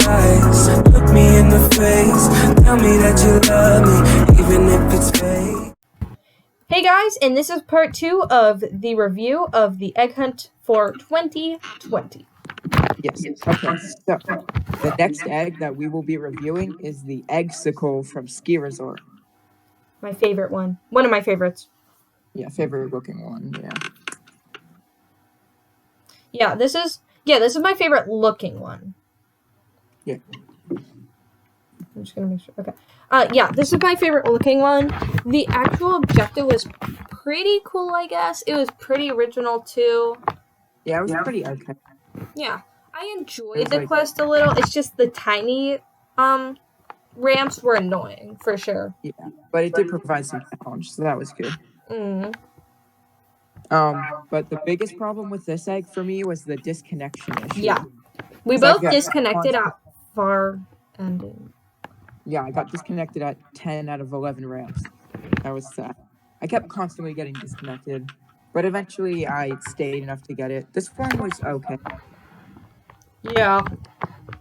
eyes, look me in the face, tell me that you love me, even if it's fake. Hey guys, and this is part 2 of the review of the Egg Hunt for 2020. Yes. Okay, so the next egg that we will be reviewing is the Eggsicle from Ski Resort. My favorite one. One of my favorites. Yeah, favorite looking one, yeah. Yeah, this is my favorite looking one. Yeah. I'm just gonna make sure. Okay. Yeah, this is my favorite looking one. The actual objective was pretty cool, I guess. It was pretty original too. Yeah, it was pretty okay. Yeah. I enjoyed the quest a little. It's just the tiny ramps were annoying for sure. Yeah, but it did provide some challenge, so that was good. But the biggest problem with this egg for me was the disconnection issue. Yeah. We both disconnected at far ending. Yeah, I got disconnected at 10 out of 11 ramps. That was sad. I kept constantly getting disconnected, but eventually I stayed enough to get it. This one was okay. Yeah.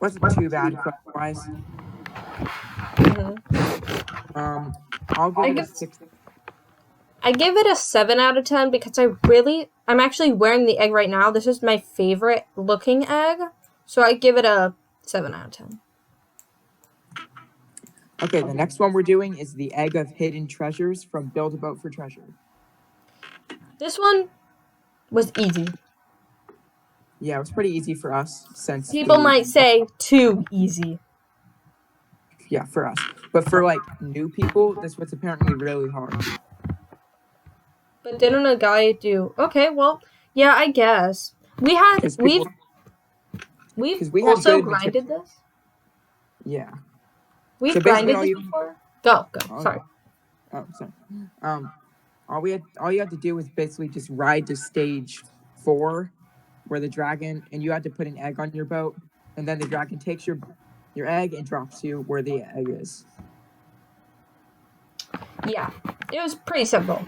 Wasn't too bad quest-wise. I'll give it a 6. I give it a 7 out of 10 because I'm actually wearing the egg right now. This is my favorite looking egg. So I give it a 7 out of 10. Okay, the next one we're doing is the Egg of Hidden Treasures from Build a Boat for Treasure. This one was easy. Yeah, it was pretty easy for us since people might say too easy. Yeah, for us. But for like new people, this was apparently really hard. But didn't a guy do? Okay, well, yeah, I guess we've also grinded this. Yeah. We've grinded this before. Go. Sorry. Oh, sorry. All you had to do was basically just ride to stage 4, where the dragon, and you had to put an egg on your boat, and then the dragon takes your egg and drops you where the egg is. Yeah, it was pretty simple.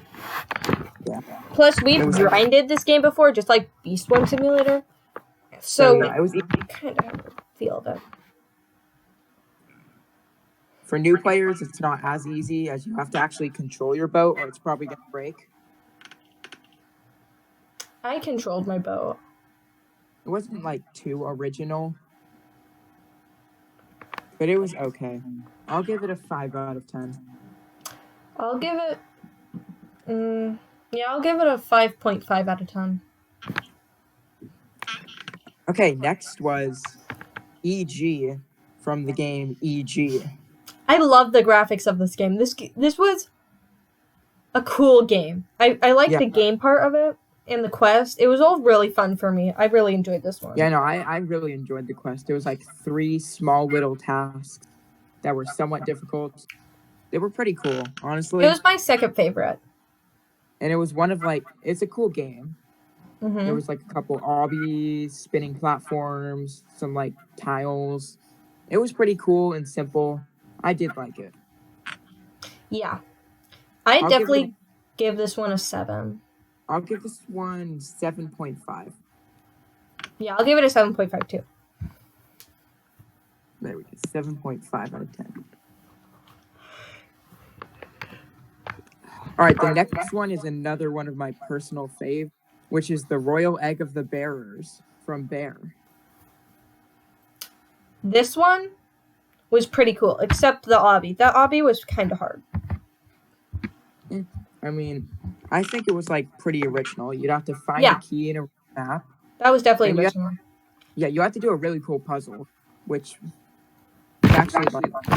Yeah. Plus, we've grinded this game before, just like Beast Wars Simulator. So yeah, it was kind of feel that. For new players, it's not as easy as you have to actually control your boat, or it's probably gonna break. I controlled my boat. It wasn't like too original, but it was okay. I'll give it a 5 out of 10. I'll give it. I'll give it a 5.5 out of 10. Okay, next was EG from the game EG. I love the graphics of this game. This was a cool game. I liked the game part of it and the quest. It was all really fun for me. I really enjoyed this one. Yeah, no, I really enjoyed the quest. It was like 3 small little tasks that were somewhat difficult. They were pretty cool, honestly. It was my second favorite. And it was one of it's a cool game. There was like a couple obbies, spinning platforms, some tiles. It was pretty cool and simple. I did like it. Yeah. I'll definitely give this one a 7. I'll give this one 7.5. Yeah, I'll give it a 7.5 too. There we go. 7.5 out of 10. All right, the next one is another one of my personal fave, which is the Royal Egg of the Bearers from Bear. This one was pretty cool, except the obby. That obby was kind of hard. I mean, I think it was pretty original. You'd have to find a key in a map. That was definitely original. You have to do a really cool puzzle, which is actually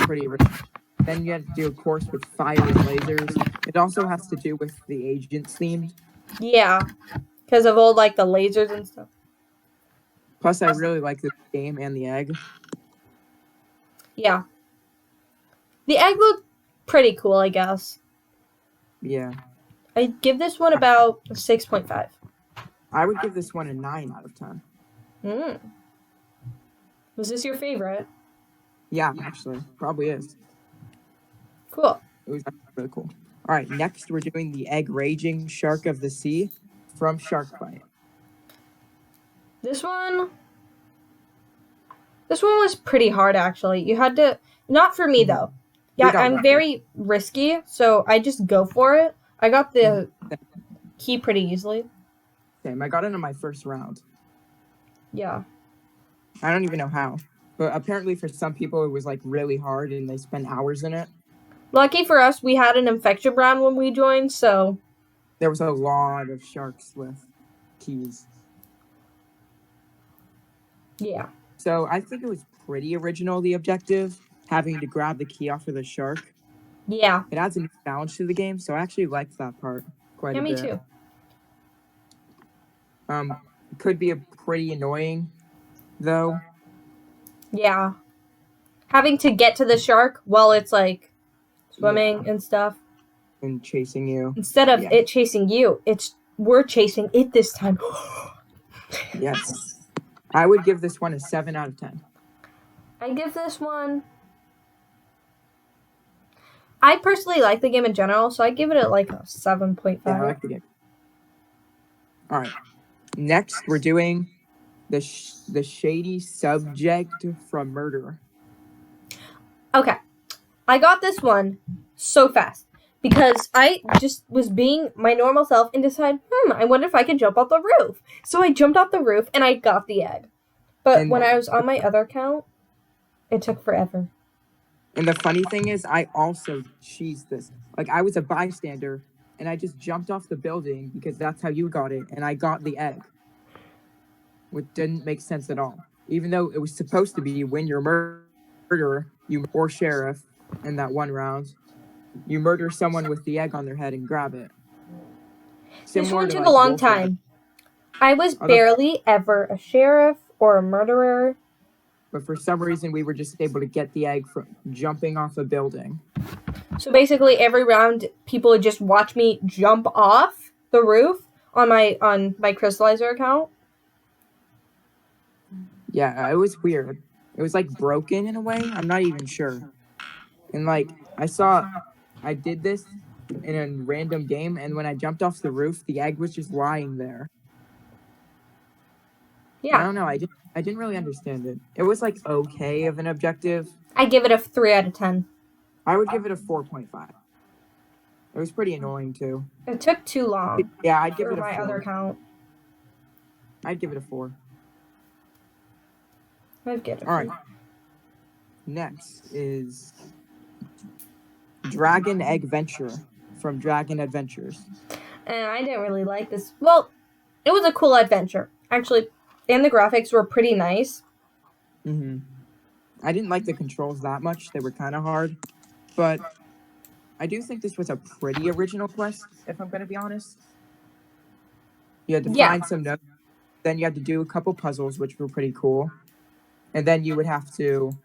pretty original. Then you have to do a course with fire and lasers. It also has to do with the Agents theme. Yeah, because of all the lasers and stuff. Plus, I really like the game and the egg. Yeah. The egg looked pretty cool, I guess. Yeah. I'd give this one about a 6.5. I would give this one a 9 out of 10. Was this your favorite? Yeah, actually. Probably is. Cool. It was really cool. All right, next we're doing the Egg Raging Shark of the Sea from Shark Bite. This one This one was pretty hard, actually. You had to... Not for me, though. Yeah, got I'm lucky. very risky, so I just go for it. I got the key pretty easily. Same. I got it in my first round. Yeah. I don't even know how. But apparently for some people it was like really hard and they spend hours in it. Lucky for us, we had an infection round when we joined, so... There was a lot of sharks with keys. Yeah. So I think it was pretty original, the objective, having to grab the key off of the shark. Yeah. It adds a new challenge to the game, so I actually liked that part quite Yeah, a me bit. too. It could be a pretty annoying, though. Yeah. Having to get to the shark while it's, like, swimming and stuff. And chasing you. Instead of Yeah. it chasing you, we're chasing it this time. Yes. I would give this one a 7 out of 10. I give this one... I personally like the game in general, so I give it like a 7.5. Yeah, I like the game. All right. Next, we're doing the shady subject from Murderer. Okay. I got this one so fast because I just was being my normal self and decided, I wonder if I can jump off the roof. So I jumped off the roof and I got the egg. But And- when I was on my other account, it took forever. And the funny thing is, I also cheesed this. Like, I was a bystander, and I just jumped off the building because that's how you got it, and I got the egg. Which didn't make sense at all. Even though it was supposed to be when you're murderer, or sheriff, in that one round, you murder someone with the egg on their head and grab it. This Similar one to, took like, a long Wolfenstein. time. I was Other- barely ever a sheriff or a murderer. But for some reason, we were just able to get the egg from jumping off a building. So basically every round people would just watch me jump off the roof on my Crystallizer account. Yeah, it was weird. It was like broken in a way. I'm not even sure. And like I did this in a random game, and when I jumped off the roof, the egg was just lying there. I Yeah. don't know. I didn't really understand it. It was like okay of an objective. I give it a 3 out of 10. I would give it a 4.5. It was pretty annoying too. It took too long Yeah, I'd give for it a my 4. other account. I'd give it a 4. I'd get it. All right. Next is Dragon Egg Venture from Dragon Adventures. And I didn't really like this. Well, it was a cool adventure. Actually, and the graphics were pretty nice. I didn't like the controls that much. They were kind of hard. But I do think this was a pretty original quest, if I'm going to be honest. You had to Yeah. find some notes. Then you had to do a couple puzzles, which were pretty cool. And then you would have to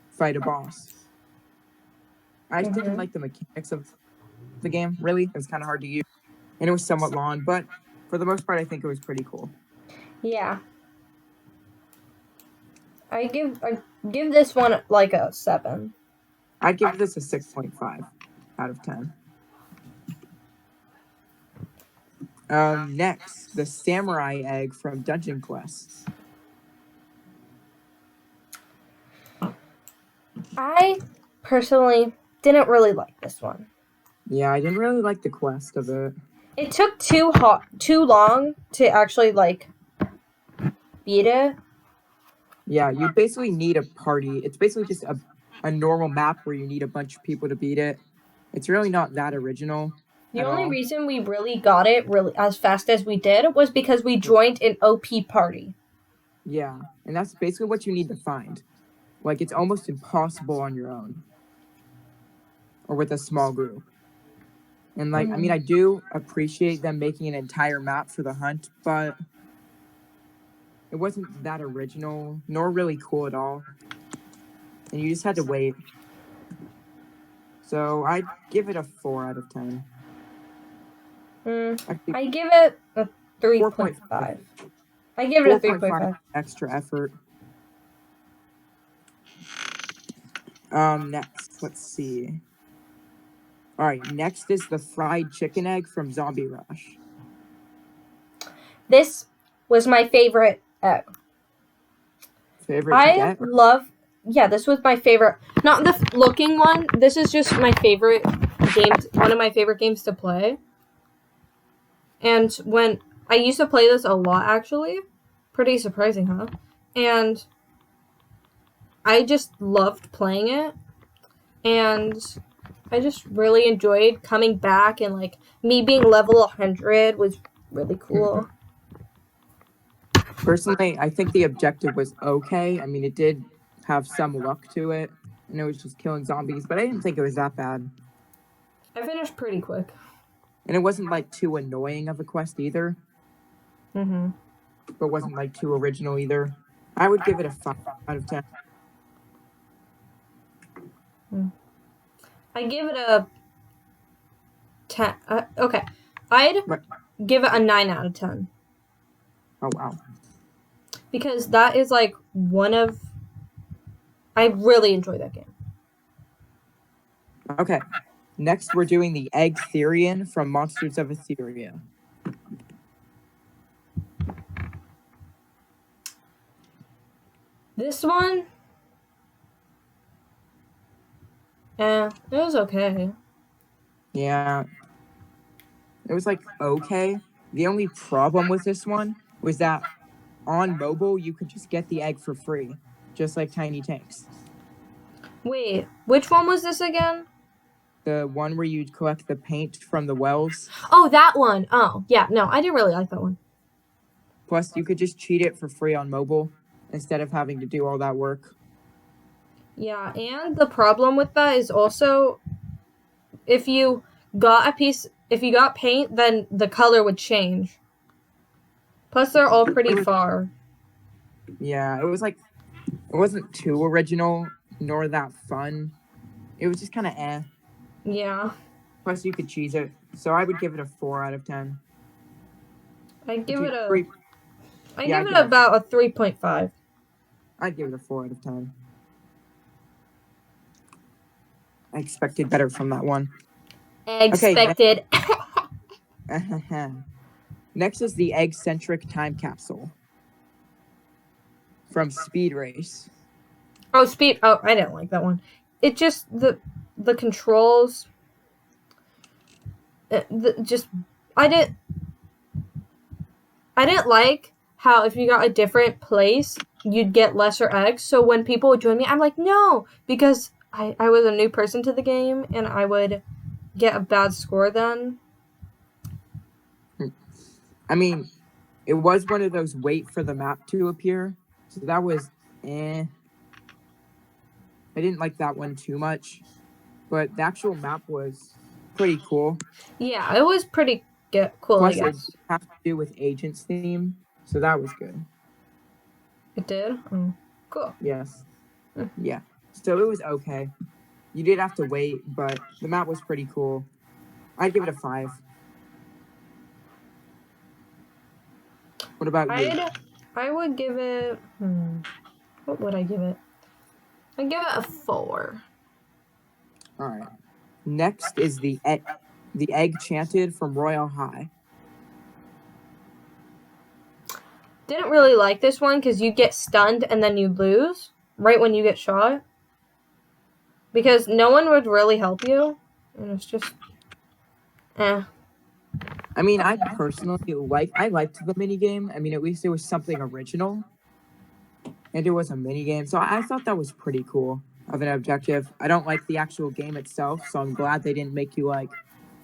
fight a boss. I just didn't like the mechanics of the game, really. It was kind of hard to use. And it was somewhat long, but for the most part, I think it was pretty cool. Yeah. I give this one like a 7. I'd give this a 6.5 out of 10. Next, the Samurai Egg from Dungeon Quest. I personally didn't really like this one. Yeah, I didn't really like the quest of it. It took too long to actually like beat it. Yeah, you basically need a party. It's basically just a normal map where you need a bunch of people to beat it. It's really not that original. The at only all. reason we really got it really as fast as we did was because we joined an OP party. Yeah, and that's basically what you need to find. Like, it's almost impossible on your own. Or with a small group. And, like, I mean, I do appreciate them making an entire map for the hunt, but it wasn't that original, nor really cool at all. And you just had to wait. So, I'd give it a 4 out of 10. Actually, I give it a 3.5. I give it a 3.5. extra effort. Next, let's see. All right, next is the fried chicken egg from Zombie Rush. This was my favorite egg. favorite to I get? love. Yeah, this was my favorite. Not the looking one. This is just my favorite game. One of my favorite games to play. And when I used to play this a lot, actually, pretty surprising, huh? And I just loved playing it, and I just really enjoyed coming back, and like me being level 100 was really cool. Personally, I think the objective was okay. I mean, it did have some luck to it, and it was just killing zombies, but I didn't think it was that bad. I finished pretty quick. And it wasn't like too annoying of a quest either, Mm-hmm. but wasn't like too original either. I would give it a 5 out of 10. I give it a 10. Okay, I'd Right. give it a 9 out of 10 Oh wow. because that is like one of. I really enjoy that game. Okay. Next, we're doing the Egg Therian from Monsters of Etheria. This one, it was okay. Yeah. It was like okay. The only problem with this one was that on mobile you could just get the egg for free, just like Tiny Tanks. Wait, which one was this again? The one where you'd collect the paint from the wells. Oh, that one. Oh, yeah. No, I didn't really like that one. Plus, you could just cheat it for free on mobile instead of having to do all that work. Yeah, and the problem with that is also if you got paint, then the color would change. Plus, they're all pretty far. Yeah, it wasn't too original nor that fun. It was just kind of eh. Yeah. Plus, you could cheese it. So I would give it a 4 out of 10. I give it a. Three- I Yeah, give I it about a 3.5. I'd give it a 4 out of 10. I expected better from that one. Expected. Next is the egg-centric time capsule from Speed Race. Oh, speed. Oh, I didn't like that one. It just the controls. I didn't like how if you got a different place, you'd get lesser eggs. So when people would join me, I'm like, no, because I was a new person to the game and I would get a bad score then. I mean, it was one of those wait for the map to appear. So that was eh. I didn't like that one too much. But the actual map was pretty cool. Yeah, it was pretty cool, Plus, I guess. it had to do with Agent's theme. So that was good. It did? Oh, cool. Yes. Yeah. So it was okay. You did have to wait, but the map was pretty cool. I'd give it a 5. What about you? I would give it. What would I give it? I'd give it a 4. All right. Next is the egg chanted from Royal High. Didn't really like this one because you get stunned and then you lose right when you get shot. Because no one would really help you. And it's just. Eh. I mean, I personally liked the minigame. I mean, at least it was something original. And it was a minigame. So I thought that was pretty cool of an objective. I don't like the actual game itself, so I'm glad they didn't make you like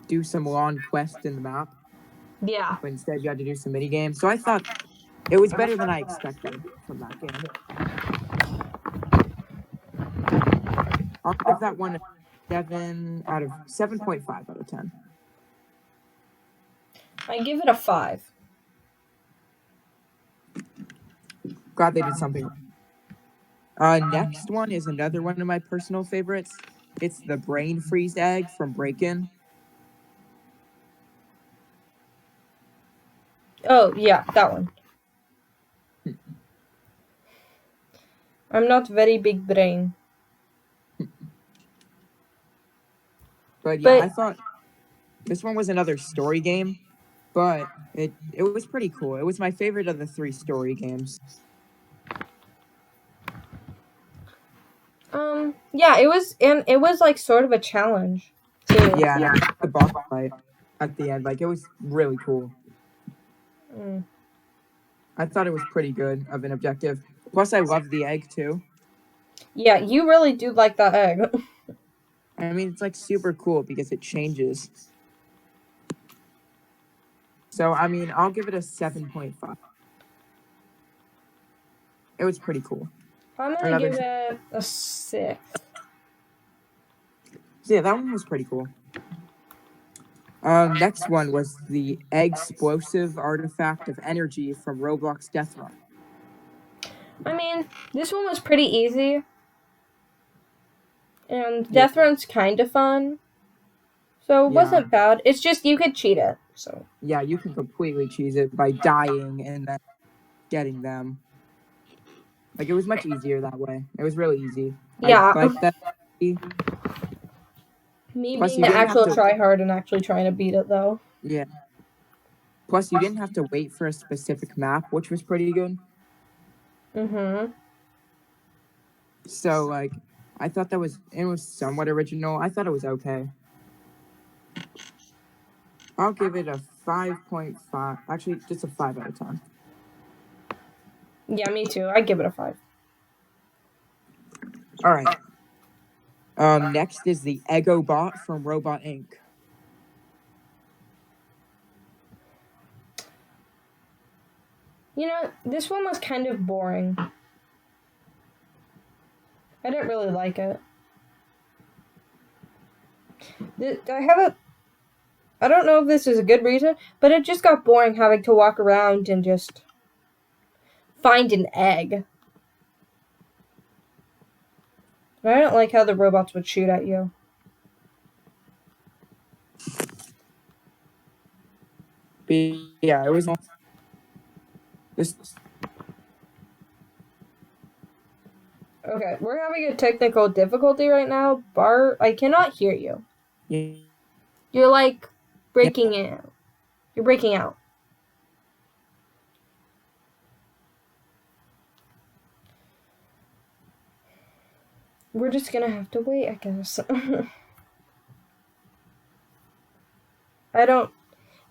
do some long quest in the map. Yeah. But instead you had to do some minigames. So I thought it was better than I expected from that game. I'll give that one a 7.5 out of 10. I give it a 5. Glad they did something. Next one is another one of my personal favorites. It's the Brain Freeze Egg from Break-In. Oh, yeah, that one. I'm not very big brain. But yeah, But- I thought this one was another story game, but it was pretty cool. It was my favorite of the 3 story games. Yeah, it was like sort of a challenge too. Yeah, and the boss fight at the end, like it was really cool. Mm. I thought it was pretty good of an objective. Plus, I love the egg too. Yeah, you really do like that egg. I mean, it's like super cool because it changes. So, I mean, I'll give it a 7.5. It was pretty cool. I'm gonna Another- give it a 6. So yeah, that one was pretty cool. Next one was the explosive artifact of energy from Roblox Death Run. I mean, this one was pretty easy. And Yeah. Death Run's kind of fun. So it Yeah. wasn't bad. It's just you could cheat it. So Yeah, you can completely cheese it by dying and then getting them. Like, it was much easier that way. It was really easy. Yeah. I like that. me Plus, being you the didn't have actual to- tryhard and actually trying to beat it though. Yeah. Plus, you didn't have to wait for a specific map, which was pretty good. So, like, I thought it was somewhat original. I thought it was okay. I'll give it a 5.5. Actually, just a 5 out of 10. Yeah, me too. I'd give it a 5. All right. Next is the Ego Bot from Robot Inc. You know, this one was kind of boring. I didn't really like it. I don't know if this is a good reason, but it just got boring having to walk around and just find an egg. And I don't like how the robots would shoot at you. But yeah, it was this. Okay, we're having a technical difficulty right now. Bart, I cannot hear you. Yeah, You're like breaking out. You're breaking out. We're just gonna have to wait, I guess.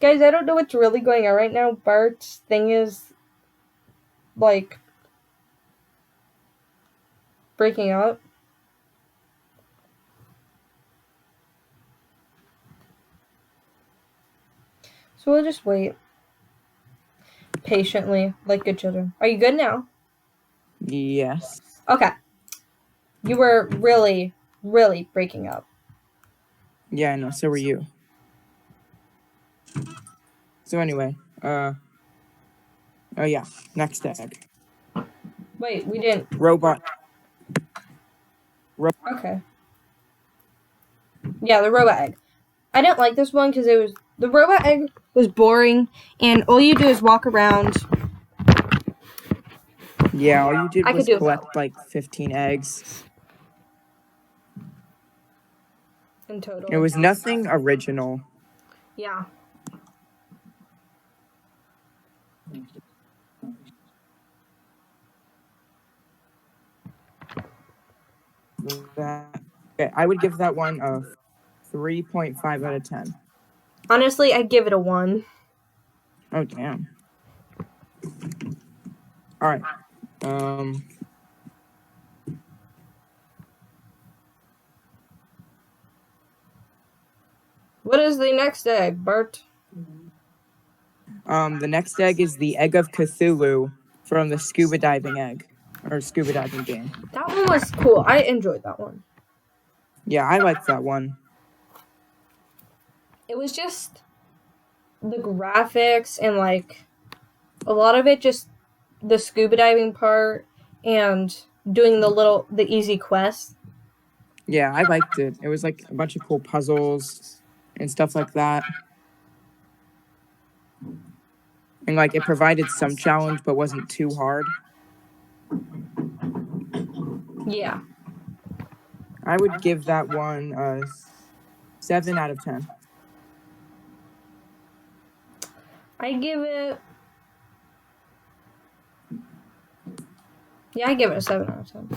Guys, I don't know what's really going on right now. Bart's thing is, like, breaking up. So we'll just wait. Patiently, like good children. Are you good now? yes. Okay. You were really, really breaking up. Yeah, I know. So were you. So anyway, oh yeah, next egg. Wait, we didn't. Robot. Okay. Yeah, the robot egg. I didn't like this one because the robot egg was boring, and all you do is walk around. Yeah, all you did I was could do it collect like 15 eggs. In total. It was nothing original. Yeah. Okay, I would give that one a 3.5 out of 10. Honestly, I'd give it a 1. Oh damn. All right. What is the next egg, Bart? The next egg is the Egg of Cthulhu from the scuba diving egg or scuba diving game. That one was cool. I enjoyed that one. Yeah, I like that one. It was just the graphics and like a lot of it just the scuba diving part and doing the easy quests. Yeah, I liked it. It was like a bunch of cool puzzles and stuff like that. And like it provided some challenge but wasn't too hard. Yeah. I would give that one a 7 out of 10. I give it I give it a 7 out of 10.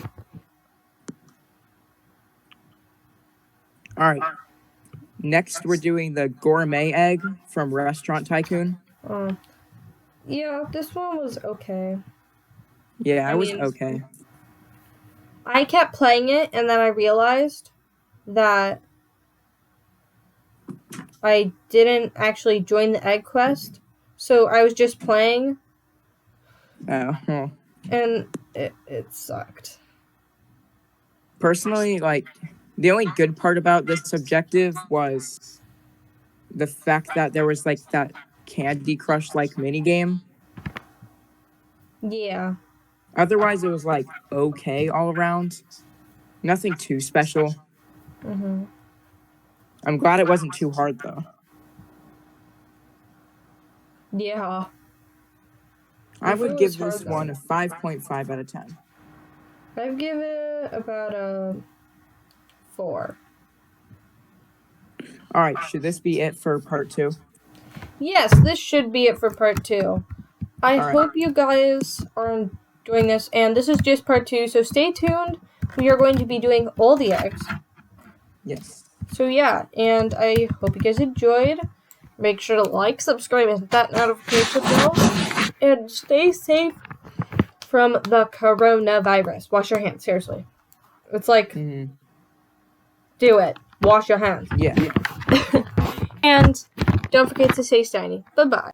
All right. Next, we're doing the gourmet egg from Restaurant Tycoon. Yeah, this one was okay. Yeah, I it was mean- okay. I kept playing it, and then I realized that I didn't actually join the egg quest, so I was just playing, Well, and it sucked. personally, like, the only good part about this objective was the fact that there was, like, that Candy Crush-like minigame. Yeah. Otherwise, it was, like, okay all around. Nothing too special. Mhm. I'm glad it wasn't too hard, though. Yeah. I If would it give was this hard, one though. a 5.5 out of 10. I'd give it about a 4. All right, should this be it for part 2? Yes, this should be it for part 2. I All right. hope you guys are enjoying this, and this is just part 2, so stay tuned. We are going to be doing all the eggs. Yes. So yeah, and I hope you guys enjoyed. Make sure to like, subscribe, and hit that notification bell. And stay safe from the coronavirus. Wash your hands, seriously. It's like, do it. Wash your hands. Yeah. And don't forget to stay shiny. Bye-bye.